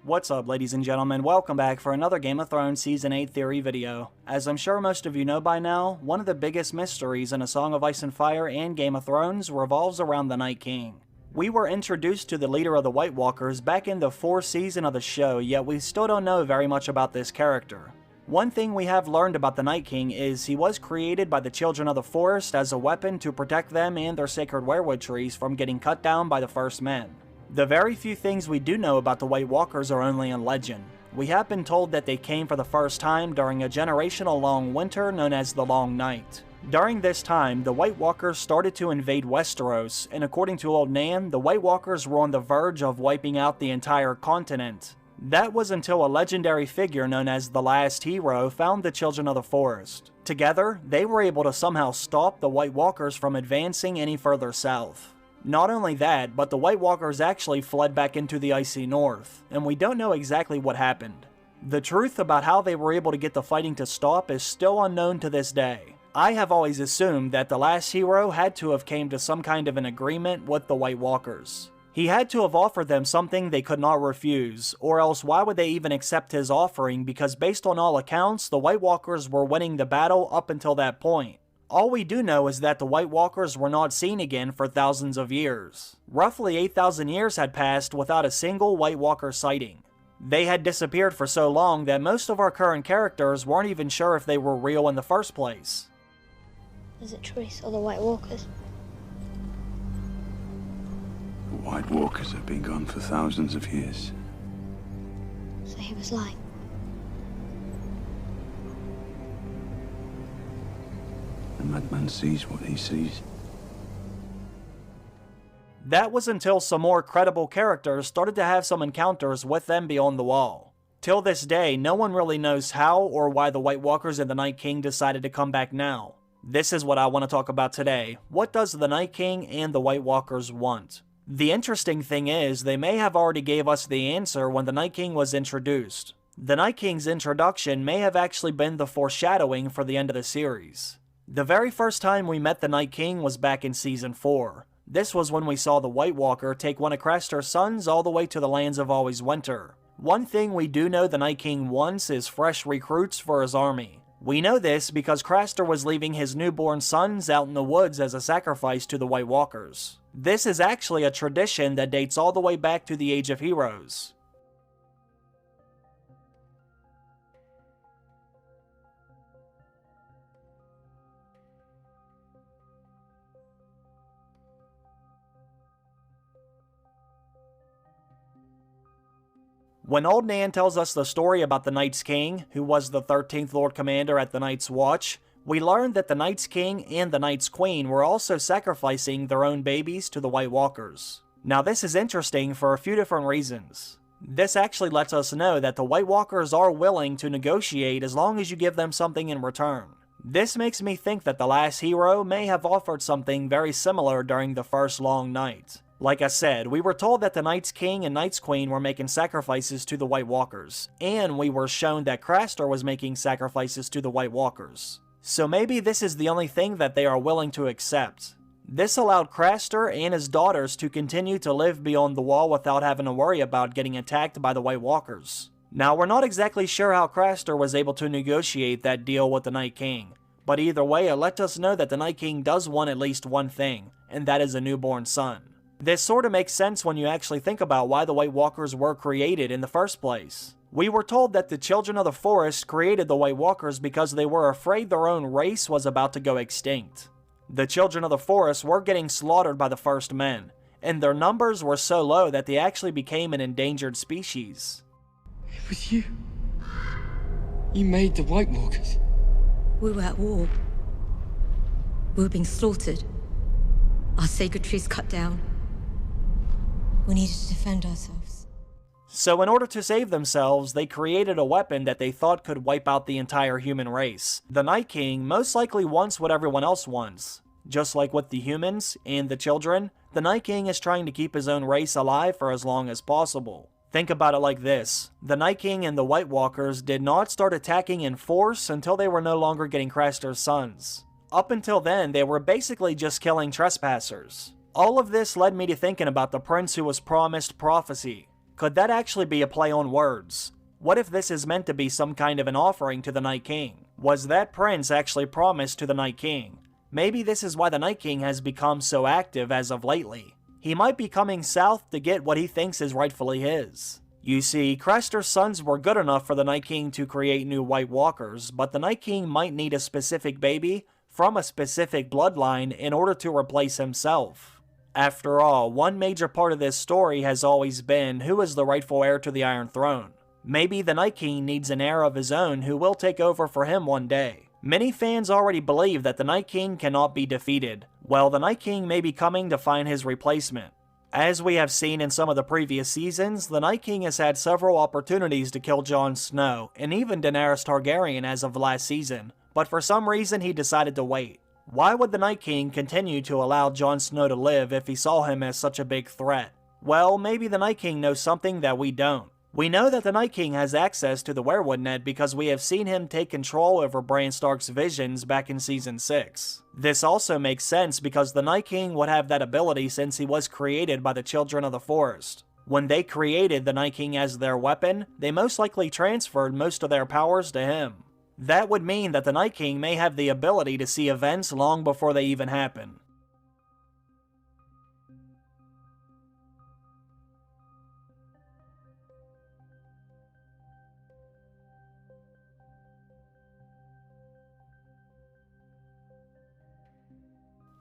What's up, ladies and gentlemen? Welcome back for another Game of Thrones Season 8 theory video. As I'm sure most of you know by now, one of the biggest mysteries in A Song of Ice and Fire and Game of Thrones revolves around the Night King. We were introduced to the leader of the White Walkers back in the 4th season of the show, yet we still don't know very much about this character. One thing we have learned about the Night King is he was created by the Children of the Forest as a weapon to protect them and their sacred weirwood trees from getting cut down by the First Men. The very few things we do know about the White Walkers are only in legend. We have been told that they came for the first time during a generational-long winter known as the Long Night. During this time, the White Walkers started to invade Westeros, and according to Old Nan, the White Walkers were on the verge of wiping out the entire continent. That was until a legendary figure known as the Last Hero found the Children of the Forest. Together, they were able to somehow stop the White Walkers from advancing any further south. Not only that, but the White Walkers actually fled back into the icy north, and we don't know exactly what happened. The truth about how they were able to get the fighting to stop is still unknown to this day. I have always assumed that the Last Hero had to have came to some kind of an agreement with the White Walkers. He had to have offered them something they could not refuse, or else why would they even accept his offering, because based on all accounts, the White Walkers were winning the battle up until that point. All we do know is that the White Walkers were not seen again for thousands of years. Roughly 8,000 years had passed without a single White Walker sighting. They had disappeared for so long that most of our current characters weren't even sure if they were real in the first place. Is it Trace or the White Walkers? The White Walkers have been gone for thousands of years. So he was lying. The madman sees what he sees. That was until some more credible characters started to have some encounters with them beyond the wall. Till this day, no one really knows how or why the White Walkers and the Night King decided to come back now. This is what I want to talk about today. What does the Night King and the White Walkers want? The interesting thing is, they may have already gave us the answer when the Night King was introduced. The Night King's introduction may have actually been the foreshadowing for the end of the series. The very first time we met the Night King was back in Season 4. This was when we saw the White Walker take one of Craster's sons all the way to the lands of Always Winter. One thing we do know the Night King wants is fresh recruits for his army. We know this because Craster was leaving his newborn sons out in the woods as a sacrifice to the White Walkers. This is actually a tradition that dates all the way back to the Age of Heroes. When Old Nan tells us the story about the Night's King, who was the 13th Lord Commander at the Night's Watch, we learn that the Night's King and the Night's Queen were also sacrificing their own babies to the White Walkers. Now this is interesting for a few different reasons. This actually lets us know that the White Walkers are willing to negotiate as long as you give them something in return. This makes me think that the Last Hero may have offered something very similar during the first Long Night. Like I said, we were told that the Night's King and Night's Queen were making sacrifices to the White Walkers, and we were shown that Craster was making sacrifices to the White Walkers. So maybe this is the only thing that they are willing to accept. This allowed Craster and his daughters to continue to live beyond the wall without having to worry about getting attacked by the White Walkers. Now, we're not exactly sure how Craster was able to negotiate that deal with the Night King, but either way, it lets us know that the Night King does want at least one thing, and that is a newborn son. This sort of makes sense when you actually think about why the White Walkers were created in the first place. We were told that the Children of the Forest created the White Walkers because they were afraid their own race was about to go extinct. The Children of the Forest were getting slaughtered by the First Men, and their numbers were so low that they actually became an endangered species. It was you. You made the White Walkers. We were at war. We were being slaughtered. Our sacred trees cut down. We needed to defend ourselves. So in order to save themselves, they created a weapon that they thought could wipe out the entire human race. The Night King most likely wants what everyone else wants. Just like with the humans and the children, the Night King is trying to keep his own race alive for as long as possible. Think about it like this. The Night King and the White Walkers did not start attacking in force until they were no longer getting Craster's sons. Up until then, they were basically just killing trespassers. All of this led me to thinking about the prince who was promised prophecy. Could that actually be a play on words? What if this is meant to be some kind of an offering to the Night King? Was that prince actually promised to the Night King? Maybe this is why the Night King has become so active as of lately. He might be coming south to get what he thinks is rightfully his. You see, Craster's sons were good enough for the Night King to create new White Walkers, but the Night King might need a specific baby from a specific bloodline in order to replace himself. After all, one major part of this story has always been who is the rightful heir to the Iron Throne. Maybe the Night King needs an heir of his own who will take over for him one day. Many fans already believe that the Night King cannot be defeated. Well, the Night King may be coming to find his replacement. As we have seen in some of the previous seasons, the Night King has had several opportunities to kill Jon Snow, and even Daenerys Targaryen as of last season, but for some reason he decided to wait. Why would the Night King continue to allow Jon Snow to live if he saw him as such a big threat? Well, maybe the Night King knows something that we don't. We know that the Night King has access to the Weirwood Net because we have seen him take control over Bran Stark's visions back in Season 6. This also makes sense because the Night King would have that ability since he was created by the Children of the Forest. When they created the Night King as their weapon, they most likely transferred most of their powers to him. That would mean that the Night King may have the ability to see events long before they even happen.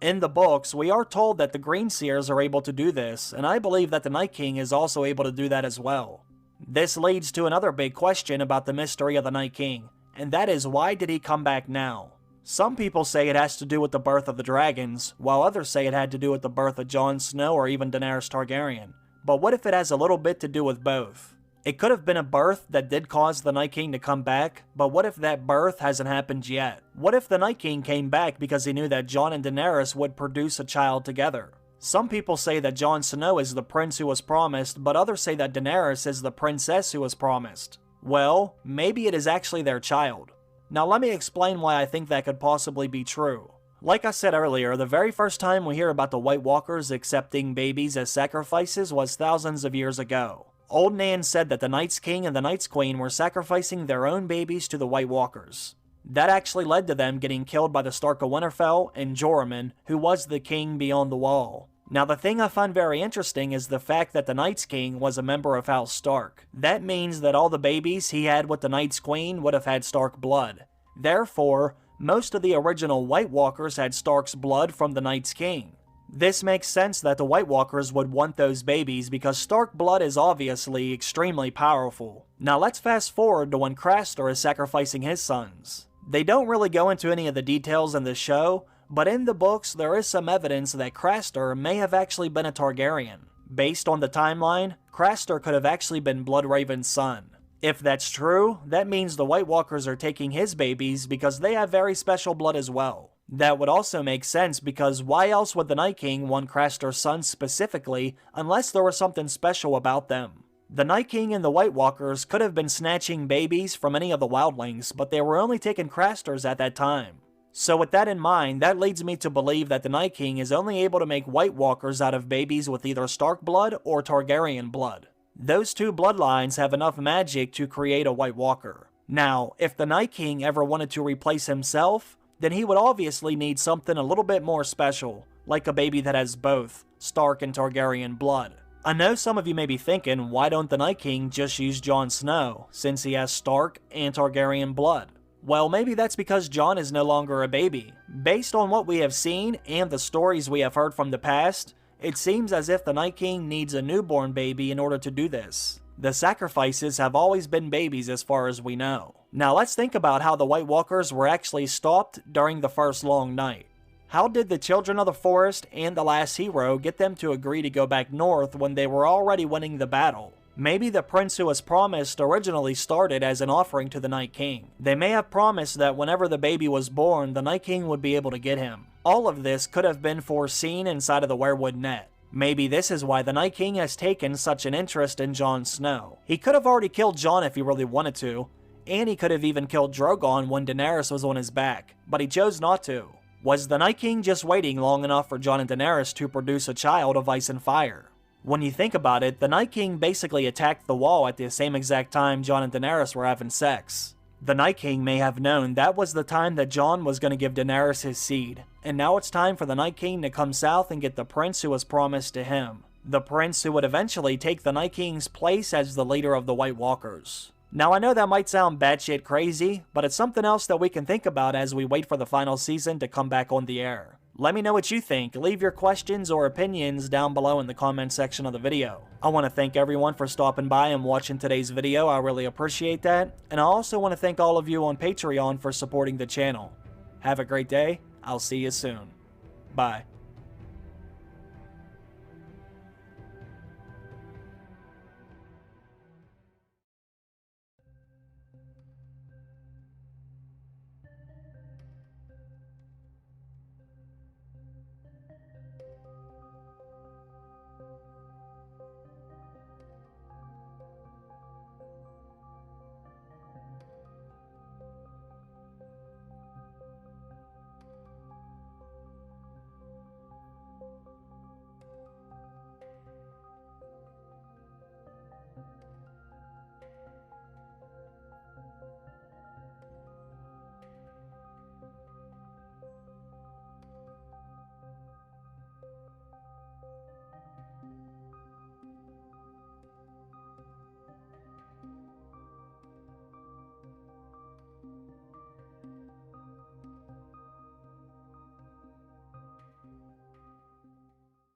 In the books, we are told that the Green Seers are able to do this, and I believe that the Night King is also able to do that as well. This leads to another big question about the mystery of the Night King, and that is why did he come back now? Some people say it has to do with the birth of the dragons, while others say it had to do with the birth of Jon Snow or even Daenerys Targaryen. But what if it has a little bit to do with both? It could have been a birth that did cause the Night King to come back, but what if that birth hasn't happened yet? What if the Night King came back because he knew that Jon and Daenerys would produce a child together? Some people say that Jon Snow is the prince who was promised, but others say that Daenerys is the princess who was promised. Well, maybe it is actually their child. Now let me explain why I think that could possibly be true. Like I said earlier, the very first time we hear about the White Walkers accepting babies as sacrifices was thousands of years ago. Old Nan said that the Night's King and the Night's Queen were sacrificing their own babies to the White Walkers. That actually led to them getting killed by the Stark of Winterfell and Joramun, who was the king beyond the wall. Now the thing I find very interesting is the fact that the Night's King was a member of House Stark. That means that all the babies he had with the Night's Queen would have had Stark blood. Therefore, most of the original White Walkers had Stark's blood from the Night's King. This makes sense that the White Walkers would want those babies because Stark blood is obviously extremely powerful. Now let's fast forward to when Craster is sacrificing his sons. They don't really go into any of the details in the show, but in the books there is some evidence that Craster may have actually been a Targaryen. Based on the timeline, Craster could have actually been Bloodraven's son. If that's true, that means the White Walkers are taking his babies because they have very special blood as well. That would also make sense because why else would the Night King want Craster's sons specifically unless there was something special about them? The Night King and the White Walkers could have been snatching babies from any of the wildlings, but they were only taking Craster's at that time. So with that in mind, that leads me to believe that the Night King is only able to make White Walkers out of babies with either Stark blood or Targaryen blood. Those two bloodlines have enough magic to create a White Walker. Now, if the Night King ever wanted to replace himself, then he would obviously need something a little bit more special, like a baby that has both Stark and Targaryen blood. I know some of you may be thinking, why don't the Night King just use Jon Snow, since he has Stark and Targaryen blood? Well, maybe that's because Jon is no longer a baby. Based on what we have seen and the stories we have heard from the past, it seems as if the Night King needs a newborn baby in order to do this. The sacrifices have always been babies as far as we know. Now let's think about how the White Walkers were actually stopped during the first long night. How did the Children of the Forest and the Last Hero get them to agree to go back north when they were already winning the battle? Maybe the prince who was promised originally started as an offering to the Night King. They may have promised that whenever the baby was born, the Night King would be able to get him. All of this could have been foreseen inside of the Weirwood Net. Maybe this is why the Night King has taken such an interest in Jon Snow. He could have already killed Jon if he really wanted to, and he could have even killed Drogon when Daenerys was on his back, but he chose not to. Was the Night King just waiting long enough for Jon and Daenerys to produce a child of ice and fire? When you think about it, the Night King basically attacked the Wall at the same exact time Jon and Daenerys were having sex. The Night King may have known that was the time that Jon was going to give Daenerys his seed, and now it's time for the Night King to come south and get the prince who was promised to him. The prince who would eventually take the Night King's place as the leader of the White Walkers. Now I know that might sound batshit crazy, but it's something else that we can think about as we wait for the final season to come back on the air. Let me know what you think. Leave your questions or opinions down below in the comment section of the video. I want to thank everyone for stopping by and watching today's video. I really appreciate that. And I also want to thank all of you on Patreon for supporting the channel. Have a great day. I'll see you soon. Bye.